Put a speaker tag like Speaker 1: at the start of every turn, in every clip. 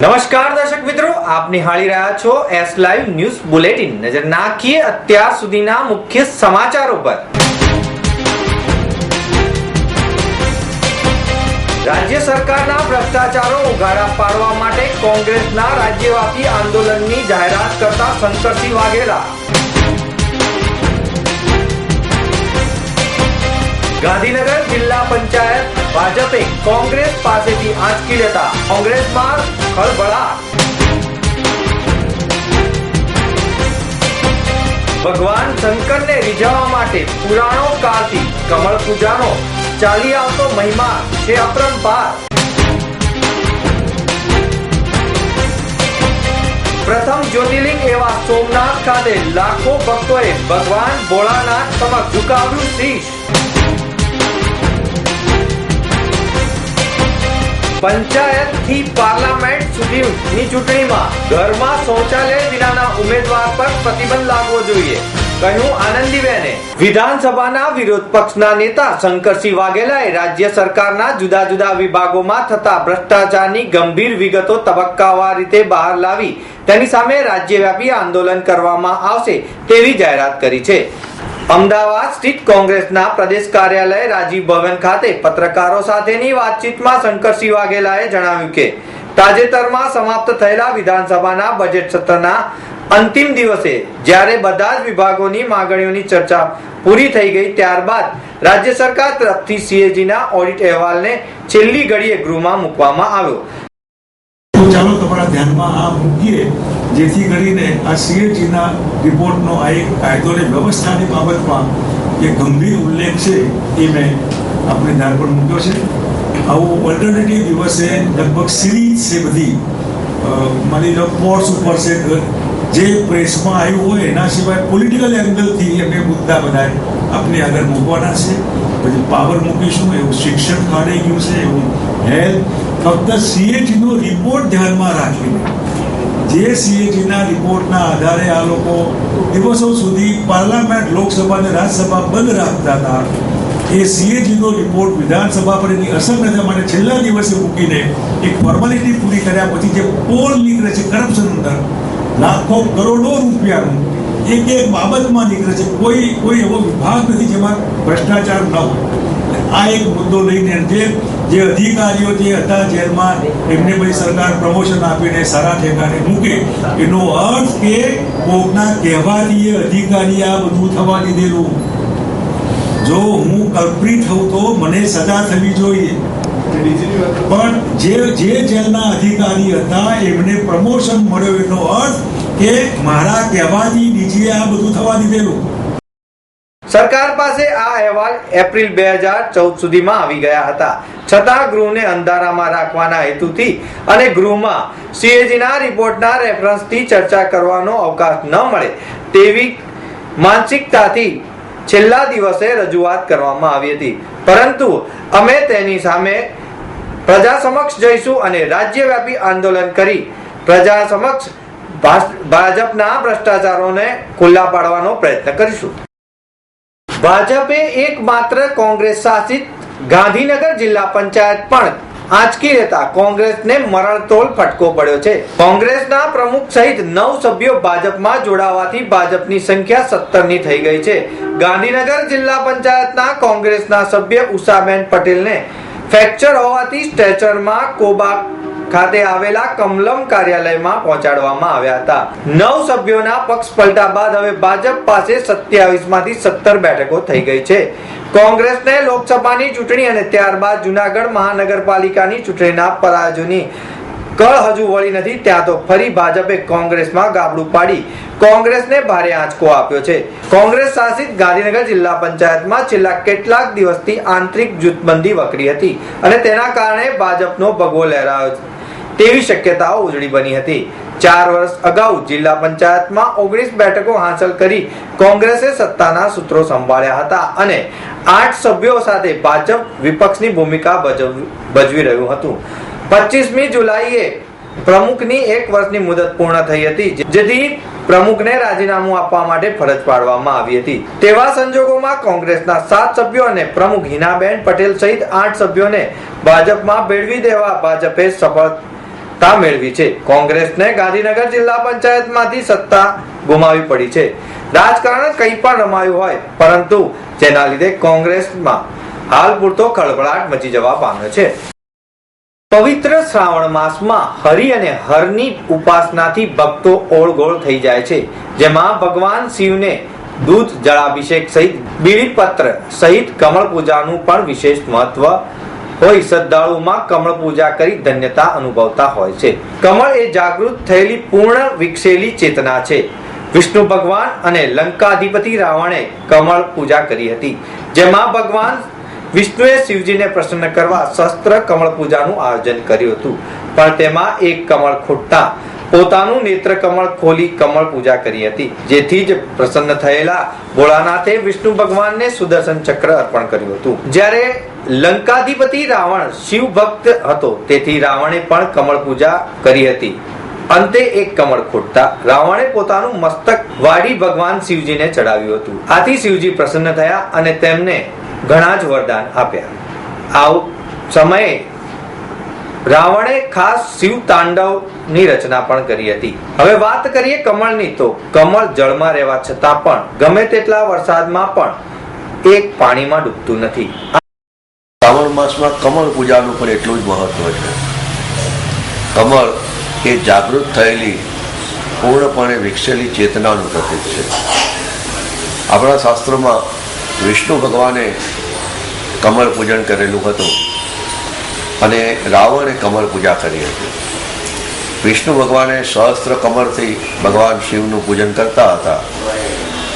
Speaker 1: નમસ્કાર દર્શક મિત્રો, આપ નિહાળી રહ્યા છો એસ લાઈવ ન્યૂઝ બુલેટિન। નજર નાખીએ અત્યાર સુધીના મુખ્ય સમાચારો પર। રાજ્ય સરકારના ભ્રષ્ટાચારો ઉઘાડા પાડવા માટે કોંગ્રેસના રાજ્યવ્યાપી આંદોલનની જાહેરાત કરતા શંકરસિંહ વાઘેલા। ગાંધીનગર જિલ્લા પંચાયત ભાજપે કોંગ્રેસ પાસેથી આંચકી લેતા કોંગ્રેસમાં ખળભળાટ। ભગવાન શંકરને રીઝવવા માટે પુરાણો કાળથી કમળ પૂજાનો ચાલી આવતો મહિમા છે અપરંપાર। પ્રથમ જ્યોતિર્લિંગ એવા સોમનાથ ખાતે લાખો ભક્તોએ ભગવાન ભોળાનાથ સમક્ષ ઝુકાવ્યું શીશ। પંચાયત થી પાર્લામેન્ટ સુધીની ચૂંટણીમાં ઘરમાં શૌચાલય વિનાના ઉમેદવાર પર પ્રતિબંધ લાગવો જોઈએ, કહ્યું આનંદીબેને। વિધાનસભાના વિરોધ પક્ષના નેતા શંકરસિંહ વાઘેલાએ રાજ્ય સરકારના જુદા જુદા વિભાગોમાં થતા ભ્રષ્ટાચારની ગંભીર વિગતો તબક્કાવાર રીતે બહાર લાવી તેની સામે રાજ્યવ્યાપી આંદોલન કરવામાં આવશે તેવી જાહેરાત કરી છે। અમદાવાદ સ્થિત કોંગ્રેસના પ્રદેશ કાર્યાલય રાજીવ ભવન ખાતે પત્રકારો સાથેની વાતચીતમાં શંકરસિંહ વાઘેલાએ જણાવ્યું કે તાજેતરમાં સમાપ્ત થયેલા વિધાનસભાના બજેટ સત્રના અંતિમ દિવસે જ્યારે બધા જ વિભાગોની માંગણીઓની ચર્ચા પૂરી થઈ ગઈ ત્યારબાદ રાજ્ય સરકાર તરફથી સીએજીના ઓડિટ અહેવાલને છેલ્લી ઘડીએ ગૃહમાં મૂકવામાં આવ્યો।
Speaker 2: તો ચાલો તમારા ધ્યાનમાં આ મૂકીએ જેથી કરીને આ સીએજીના રિપોર્ટનો આ એક કાયદો અને વ્યવસ્થાની બાબતમાં જે ગંભીર ઉલ્લેખ છે એ મેં આપણે ધ્યાન પર મૂક્યો છે। આવું ઓલ્ટરનેટિવ દિવસે લગભગ સિરીઝ છે બધી, માની લો પોર્ટ્સ ઉપર છે, જે પ્રેસમાં આવ્યું હોય એના સિવાય પોલિટિકલ એંગલથી અમે મુદ્દા બધા આપની આગળ મૂકવાના છે। પછી પાવર મૂકીશું, એવું શિક્ષણ ખાડાઈ ગયું છે, એવું હેલ્થ, ફક્ત સીએજીનો રિપોર્ટ ધ્યાનમાં રાખીને જે સીએજીના રિપોર્ટના આધારે આ લોકો દિવસો સુધી પાર્લામેન્ટ, લોકસભા અને રાજ્યસભા બંધ રાખતા હતા, એ સીએજીનો રિપોર્ટ વિધાનસભા પર એની અસર નથી માટે છેલ્લા દિવસે મૂકીને એક ફોર્માલિટી પૂરી કર્યા પછી જે પોલ નીકળે છે કરપ્શન અંદર લાખો કરોડો રૂપિયાનું એક બાબતમાં નીકળે છે, કોઈ એવો વિભાગ નથી જેમાં ભ્રષ્ટાચાર ન હોય। આ એક મુદ્દો લઈને જે અધિકારીઓ જે હતા જેલમાં એમને પછી સરકાર પ્રમોશન આપીને સારા ઠેકાણે મૂકે, એનો અર્થ કે કોકના કહેવાથી અધિકારી આ બધું થવા દીધેલું। જો હું કલ્પ્રિટ થઉં તો મને સજા થવી જોઈએ, પણ જે જેલના અધિકારી હતા એમને પ્રમોશન મળ્યો એનો અર્થ કે મારા કહેવાથી ડીજીએ આ બધું થવા દીધેલું।
Speaker 1: સરકાર પાસે આ અહેવાલ એપ્રિલ 2014 સુધીમાં આવી ગયા હતા, છતાં ગૃહને અંધારામાં રાખવાના હેતુથી અને ગૃહમાં સીએજીના રિપોર્ટના રેફરન્સથી ચર્ચા કરવાનો અવકાશ ન મળે તેવી માનસિકતાથી છેલ્લા દિવસે રજૂઆત કરવામાં આવી હતી, પરંતુ અમે તેની સામે પ્રજા સમક્ષ જઈશું અને રાજ્યવ્યાપી આંદોલન કરી પ્રજા સમક્ષ ભાજપના ભ્રષ્ટાચારોને ખુલ્લા પાડવાનો પ્રયત્ન કરીશું। ભાજપે એકમાત્ર કોંગ્રેસ શાસિત ગાંધીનગર જિલ્લા પંચાયત પણ આંચકી લેતા કોંગ્રેસને મરણતોલ ફટકો પડ્યો છે। કોંગ્રેસના પ્રમુખ સહિત 9 સભ્યો ભાજપમાં જોડાવાથી ભાજપની સંખ્યા 17 ની થઈ ગઈ છે। ગાંધીનગર જિલ્લા પંચાયતના કોંગ્રેસના સભ્ય ઉષાબેન પટેલને ફ્રેક્ચર હોવાથી સ્ટ્રેચરમાં કોબા ખાતે આવેલા કમલમ કાર્યાલયમાં પહોંચાડવામાં આવ્યા હતા। 9 સભ્યોના પક્ષ પલટા બાદ હવે ભાજપ પાસે 27 માંથી 17 બેઠકો થઈ ગઈ છે। કોંગ્રેસને લોકસભાની ચૂંટણી અને ત્યારબાદ જુનાગઢ મહાનગરપાલિકાની ચૂંટણીના પરાજયની કળ હજુ વળી નથી, ત્યાં તો ફરી ભાજપે કોંગ્રેસમાં ગાબડું પાડી કોંગ્રેસને ભારે આંચકો આપ્યો છે। કોંગ્રેસ શાસિત ગાંધીનગર જિલ્લા પંચાયતમાં છેલ્લા કેટલાક દિવસથી આંતરિક જૂથબંધી વકરી હતી અને તેના કારણે ભાજપનો ભગવો લહેરાયો તેવી શક્યતાઓ ઉજળી બની હતી। 4 વર્ષ અગાઉ જિલ્લા પંચાયતમાં 19 બેઠકો હાંસલ કરી કોંગ્રેસે સત્તાના સૂત્રો સંભાળ્યા હતા અને 8 સભ્યો સાથે ભાજપ વિપક્ષની ભૂમિકા ભજવી રહ્યું હતું। 25મી જુલાઈએ પ્રમુખની 1 વર્ષની મુદત પૂર્ણ થઈ હતી, જેથી પ્રમુખને રાજીનામું આપવા માટે ફરજ પાડવામાં આવી હતી। તેવા સંજોગોમાં કોંગ્રેસના 7 સભ્યો અને પ્રમુખ હિનાબેન પટેલ સહિત 8 સભ્યોને ભાજપમાં ભેળવી દેવા ભાજપે સફળ સત્તા મેળવી છે. કોંગ્રેસને ગાંધીનગર જિલ્લા પંચાયતમાંથી સત્તા ગુમાવી પડી છે. રાજકારણ કંઈ પણ રમાયું હોય, પરંતુ જેના લીધે કોંગ્રેસમાં હાલ પૂરતો ખળભળાટ મચી જવા પામ્યો છે. પવિત્ર શ્રાવણ માસમાં હરિ અને હરની ઉપાસનાથી ભક્તો ઓળગોળ થઈ જાય છે, જેમાં ભગવાન શિવને દૂધ જળાભિષેક સહિત બીલીપત્ર સહિત કમળ પૂજાનું પણ વિશેષ મહત્વ હોય. શ્રદ્ધાળુઓમાં કમળ પૂજા કરી ધન્યતા અનુભવતા હોય છે. કમળ એ જાગૃત થયેલી પૂર્ણ વિકસેલી ચેતના છે. વિષ્ણુ ભગવાન અને લંકાધિપતિ રાવણે કમળ પૂજા કરી હતી, જેમાં ભગવાન વિષ્ણુએ શિવજીને પ્રસન્ન કરવા શસ્ત્ર કમળ પૂજાનું આયોજન કર્યું હતું, પણ તેમાં એક કમળ ખૂટતા પોતાનું નેત્ર કમળ ખોલી કમળ પૂજા કરી હતી, જેથી જ પ્રસન્ન થયેલા ભોળાનાથે વિષ્ણુ ભગવાનને સુદર્શન ચક્ર અર્પણ કર્યું હતું. જ્યારે લંકાધિપતિ રાવણ શિવ ભક્ત હતો, તેથી રાવણે પણ કમળ પૂજા કરી હતી. અંતે એક કમળ ખૂટતા રાવણે પોતાનું મસ્તક વાડી ભગવાન શિવજીને ચડાવ્યું હતું. આથી શિવજી પ્રસન્ન થયા અને તેમને ઘણા જ વરદાન આપ્યા. આ સમયે રાવણે ખાસ શિવ તાંડવની રચના પણ કરી હતી. હવે વાત કરીએ કમળની, તો કમળ જળમાં રહેવા છતાં પણ ગમે તેટલા વરસાદમાં પણ એક પાણીમાં ડૂબતું નથી.
Speaker 3: શ્રાવણ માસમાં કમળ પૂજાનું પણ એટલું જ મહત્વ છે. કમળ એ જાગૃત થયેલી પૂર્ણપણે વિકસેલી ચેતનાનું પ્રતીક છે. આપણા શાસ્ત્રોમાં વિષ્ણુ ભગવાને કમળ પૂજન કરેલું હતું અને રાવણે કમળ પૂજા કરી હતી. વિષ્ણુ ભગવાને સહસ્ત્ર કમળથી ભગવાન શિવનું પૂજન કરતા હતા.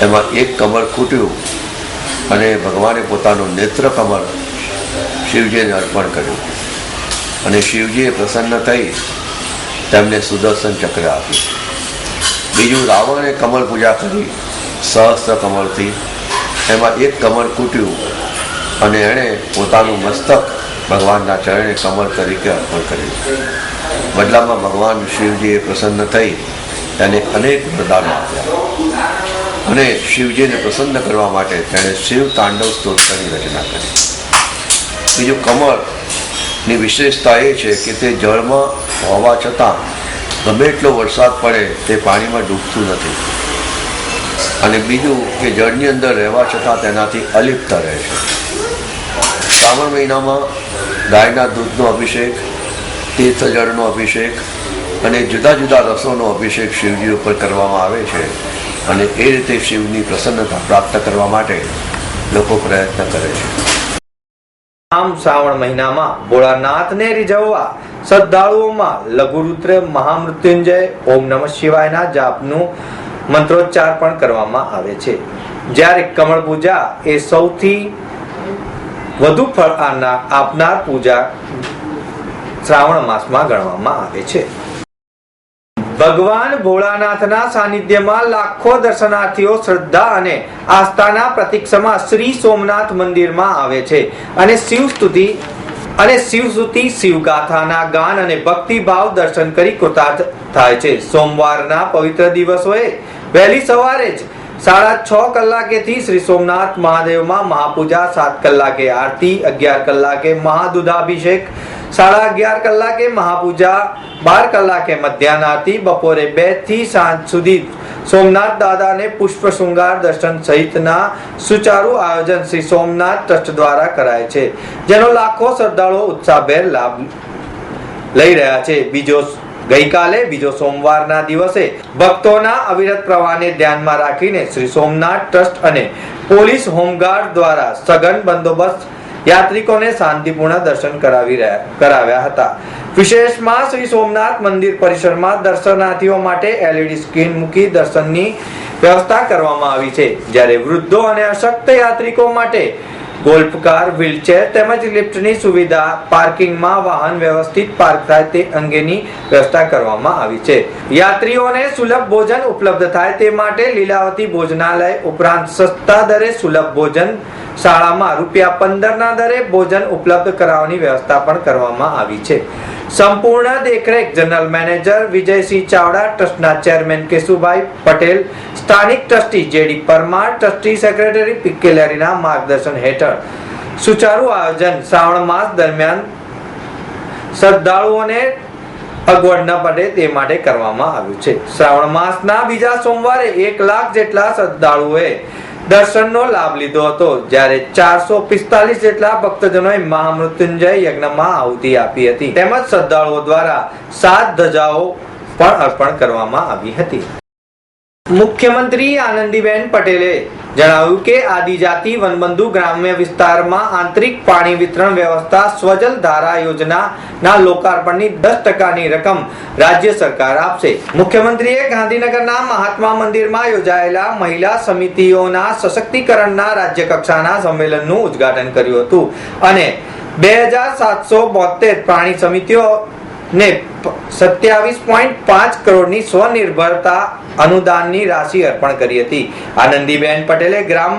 Speaker 3: એમાં એક કમળ ખૂટ્યું અને ભગવાને પોતાનું નેત્ર કમળ શિવજીને અર્પણ કર્યું અને શિવજીએ પ્રસન્ન થઈ તેમને સુદર્શન ચક્ર આપ્યું. બીજું, રાવણે કમળ પૂજા કરી સહસ્ત્ર કમળથી, એમાં એક કમળ ખૂટ્યું અને એણે પોતાનું મસ્તક ભગવાનના ચરણે કમળ તરીકે અર્પણ કર્યું. બદલામાં ભગવાન શિવજીએ પ્રસન્ન થઈ તેને અનેક વરદાનો આપ્યા અને શિવજીને પ્રસન્ન કરવા માટે તેણે શિવ તાંડવ સ્તોત્રની રચના કરી. બીજું, કમળની વિશેષતા એ છે કે તે જળમાં હોવા છતાં ગમે એટલો વરસાદ પડે તે પાણીમાં ડૂબતું નથી. અને બીજું કે જળની અંદર રહેવા છતાં તેનાથી અલિપ્ત રહે છે. શ્રાવણ મહિનામાં ગાયના દૂધનો અભિષેક, તીર્થજળનો અભિષેક અને જુદા જુદા રસોનો અભિષેક શિવજી ઉપર કરવામાં આવે છે અને એ રીતે શિવની પ્રસન્નતા પ્રાપ્ત કરવા માટે લોકો પ્રયત્ન કરે છે.
Speaker 1: આમ શ્રાવણ મહિનામાં ભોળાનાથને રીઝવવા શ્રદ્ધાળુઓમાં લઘુરુદ્ર, મહામૃત્યુંજય, ઓમ નમઃ શિવાયના જાપનું મંત્રોચ્ચાર પણ કરવામાં આવે છે. જ્યારે કમળ પૂજા એ સૌથી વધુ ફળ આપનાર પૂજા શ્રાવણ માસમાં ગણવામાં આવે છે. ભગવાન ભોળાનાથના સાનિધ્યમાં લાખો દર્શનાર્થીઓ શ્રદ્ધા અને આસ્થાના પ્રતીક સમા શ્રી સોમનાથ મંદિરમાં આવે છે અને શિવસ્તુતિ, શિવગાથાના ગાન અને ભક્તિભાવ દર્શન કરી કૃતાર્થ થાય છે. સોમવારના પવિત્ર દિવસોએ વહેલી સવારે જ 6:30 કલાકેથી શ્રી સોમનાથ મહાદેવમાં મહાપૂજા, 7 કલાકે આરતી, 11 કલાકે મહાદૂધાભિષેક, 11:30 કલાકે મહાપૂજા, 12 કલાકે મધ્યાહન આરતી, બપોરે 2 થી સાંજ સુધી સોમનાથ દાદાને પુષ્પ શૃંગાર દર્શન સહિતના સુચારુ આયોજન શ્રી સોમનાથ ટ્રસ્ટ દ્વારા કરાય છે, જેનો લાખો શ્રદ્ધાળુઓ ઉત્સાહભેર લાભ લઈ રહ્યા છે. ગઈકાલે બીજો સોમવારના દિવસે ભક્તોના અવિરત પ્રવાહને ધ્યાનમાં રાખીને શ્રી સોમનાથ ટ્રસ્ટ અને પોલીસ હોમગાર્ડ દ્વારા સઘન બંદોબસ્ત યાત્રિકોને શાંતિપૂર્ણ દર્શન કરાવ્યા હતા. વિશેષમાં શ્રી સોમનાથ મંદિર પરિસરમાં દર્શનાર્થીઓ માટે LED સ્ક્રીન મૂકી દર્શનની વ્યવસ્થા કરવામાં આવી છે, જ્યારે વૃદ્ધો અને અશક્ત યાત્રિકો માટે ગોલ્ફ કાર, વ્હીલચેર તેમજ લિફ્ટની સુવિધા, પાર્કિંગમાં વાહન વ્યવસ્થિત પાર્ક થાય તે અંગેની વ્યવસ્થા કરવામાં આવી છે. યાત્રીઓને સુલભ ભોજન ઉપલબ્ધ થાય તે માટે લીલાવતી ભોજનાલય ઉપરાંત સસ્તા દરે સુલભ ભોજન શાળામાં ₹15 ના દરે ભોજન ઉપલબ્ધ કરાવવાની વ્યવસ્થા પણ કરવામાં આવી છે. સંપૂર્ણ દેખરેખ જનરલ મેનેજર વિજયસિંહ ચાવડા, ટ્રસ્ટના ચેરમેન કેશુભાઈ પટેલ, સ્થાનિક trustee JD Parmar, trustee secretary PK લેરીના માર્ગદર્શન હેઠળ સુચારુ આયોજન શ્રાવણ માસ દરમિયાન શ્રદ્ધાળુઓને અગવડ ન પડે તે માટે કરવામાં આવ્યું છે. શ્રાવણ માસના બીજા સોમવારે 1 લાખ જેટલા શ્રદ્ધાળુઓએ દર્શનનો લાભ લીધો હતો, જ્યારે 445 જેટલા ભક્તજનોએ મહામૃત્યુંજય યજ્ઞમાં આહુતિ આપી હતી, તેમજ શ્રદ્ધાળુઓ દ્વારા 7 ધજાઓ પણ અર્પણ કરવામાં આવી હતી. મુખ્યમંત્રી આનંદીબેન પટેલે જણાવ્યું કે આદિજાતિ વનબંધુ ગ્રામ્ય વિસ્તારમાં આંતરિક પાણી વિતરણ વ્યવસ્થા સ્વજલ ધારા યોજનાના લોકાર્પણની 10%ની રકમ રાજ્ય સરકાર આપશે. મુખ્યમંત્રીએ ગાંધીનગરના મહાત્મા મંદિરમાં યોજાયેલા મહિલા સમિતિઓના સશક્તિકરણના રાજ્ય કક્ષાના સંમેલનનું ઉદ્ઘાટન કર્યું હતું અને 2772 પાણી સમિતિઓ ને 27.5 કરોડની સ્વનિર્ભરતા અનુદાનની રાશિ અર્પણ કરી હતી. આનંદીબેન પટેલે ગ્રામ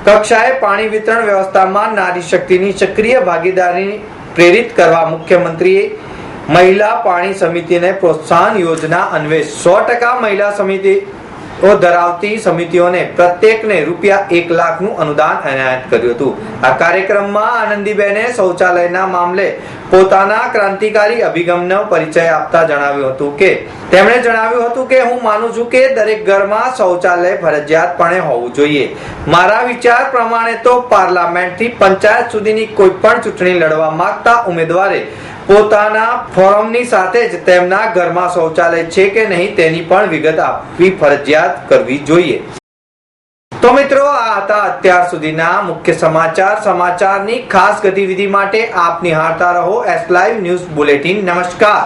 Speaker 1: કક્ષાએ પાણી વિતરણ વ્યવસ્થામાં નારી શક્તિની સક્રિય ભાગીદારી પ્રેરિત કરવા મુખ્યમંત્રીએ મહિલા પાણી સમિતિને પ્રોત્સાહન યોજના અન્વયે 100% મહિલા સમિતિઓ ધરાવતી સમિતિઓને પ્રત્યેકને ₹1 લાખનું અનુદાન એનાયત કર્યું હતું. આ કાર્યક્રમમાં આનંદીબેને શૌચાલયના મામલે પોતાના ક્રાંતિકારી અભિગમનો પરિચય આપતા જણાવ્યું હતું કે હું માનું છું કે દરેક ઘરમાં શૌચાલય ફરજિયાતપણે હોવું જોઈએ. મારા વિચાર પ્રમાણે તો પાર્લામેન્ટથી પંચાયત સુધીની કોઈ પણ ચૂંટણી લડવા માંગતા ઉમેદવારે પોતાના ફોર્મની સાથે જ તેમના ઘરમાં શૌચાલય છે કે નહીં તેની પણ વિગત આપવી ફરજિયાત કરવી જોઈએ. તો મિત્રો, આ હતા અત્યાર સુધીના મુખ્ય સમાચારની ખાસ ગતિવિધિ માટે આપ નિહાળતા રહો S Live ન્યૂઝ બુલેટિન. નમસ્કાર.